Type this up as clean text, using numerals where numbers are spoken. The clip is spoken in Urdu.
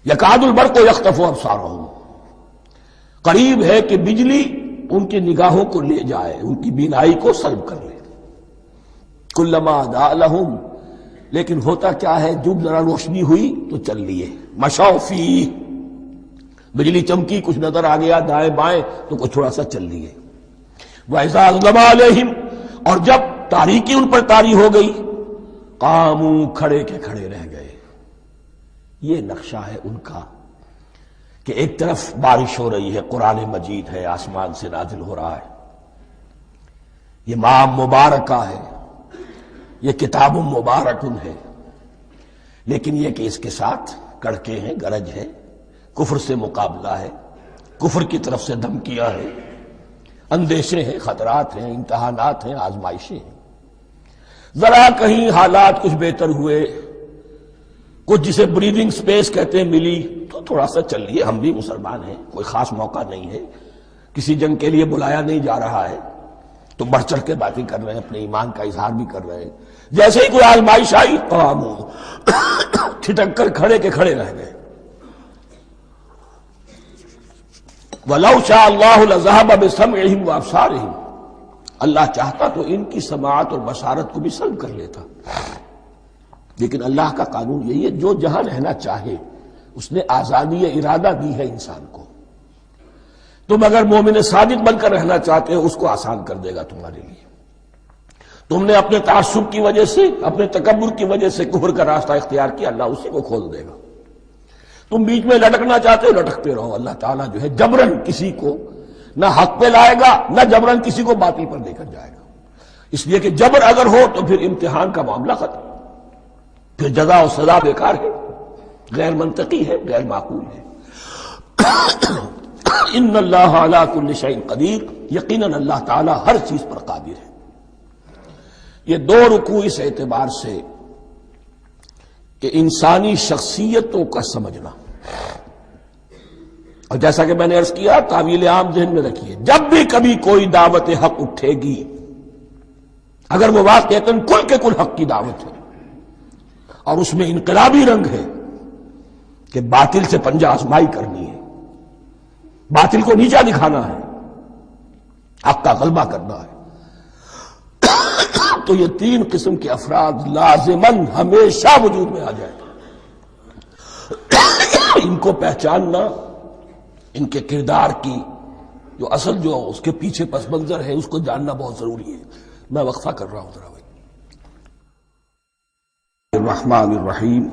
یکاد البرق یخطف ابصارہم، قریب ہے کہ بجلی ان کی نگاہوں کو لے جائے، ان کی بینائی کو سلب کر لے۔ کلما اضاء لہم، لیکن ہوتا کیا ہے، جب ذرا روشنی ہوئی تو چل لیے۔ مشوا فیہ، بجلی چمکی، کچھ نظر آ گیا دائیں بائیں تو کچھ تھوڑا سا چل لیے۔ وَإِذَا أَظْلَمَ عَلَيْهِمْ، اور جب تاریکی ان پر طاری ہو گئی، قاموا، کھڑے کے کھڑے رہ گئے۔ یہ نقشہ ہے ان کا کہ ایک طرف بارش ہو رہی ہے، قرآن مجید ہے، آسمان سے نازل ہو رہا ہے، یہ ماہ مبارکہ ہے، یہ کتاب مبارکن ہے، لیکن یہ کہ اس کے ساتھ کڑکے ہیں، گرج ہے، کفر سے مقابلہ ہے، کفر کی طرف سے دھمکیاں ہیں، اندیشے ہیں، خطرات ہیں، امتحانات ہیں، آزمائشیں ہیں۔ ذرا کہیں حالات کچھ بہتر ہوئے، کچھ جسے بریدنگ سپیس کہتے ہیں ملی، تو تھوڑا سا چل لیے، ہم بھی مسلمان ہیں، کوئی خاص موقع نہیں ہے، کسی جنگ کے لیے بلایا نہیں جا رہا ہے، تو بڑھ چڑھ کے باتیں کر رہے ہیں، اپنے ایمان کا اظہار بھی کر رہے ہیں۔ جیسے ہی کوئی آزمائش آئی، قاموا، ٹھٹک کر کھڑے کے کھڑے رہ گئے۔ وَلَوْ شَاءَ اللَّهُ لَذَهَبَ بِسَمْعِهِمْ وَأَبْصَارِهِمْ، اللہ چاہتا تو ان کی سماعت اور بصارت کو بھی سلب کر لیتا، لیکن اللہ کا قانون یہی ہے، جو جہاں رہنا چاہے اس نے آزادی ارادہ دی ہے انسان کو۔ تم اگر مومن صادق بن کر رہنا چاہتے ہو، اس کو آسان کر دے گا تمہارے لیے۔ تم نے اپنے تعصب کی وجہ سے، اپنے تکبر کی وجہ سے کفر کا راستہ اختیار کیا، اللہ اسی کو کھول دے گا۔ تم بیچ میں لٹکنا چاہتے ہو، لٹکتے رہو، اللہ تعالیٰ جو ہے جبرن کسی کو نہ حق پہ لائے گا، نہ جبرن کسی کو باطل پر لے کر جائے گا۔ اس لیے کہ جبر اگر ہو تو پھر امتحان کا معاملہ ختم، پھر جزا و سزا بیکار ہے، غیر منطقی ہے، غیر معقول ہے۔ ان اللہ علی کل شیء قدیر، یقیناً اللہ تعالیٰ ہر چیز پر قادر ہے۔ یہ دو رکوع اس اعتبار سے کہ انسانی شخصیتوں کا سمجھنا، اور جیسا کہ میں نے عرض کیا، تعویل عام ذہن میں رکھیے، جب بھی کبھی کوئی دعوت حق اٹھے گی، اگر وہ واقعتاً کل کے کل حق کی دعوت ہے اور اس میں انقلابی رنگ ہے کہ باطل سے پنجہ آزمائی کرنی ہے، باطل کو نیچا دکھانا ہے، حق کا غلبہ کرنا ہے، تو یہ تین قسم کے افراد لازماً ہمیشہ وجود میں آ جائیں۔ ان کو پہچاننا، ان کے کردار کی جو اصل جو اس کے پیچھے پس منظر ہے، اس کو جاننا بہت ضروری ہے۔ میں وقفہ کر رہا ہوں ذرا۔ الرحمن الرحیم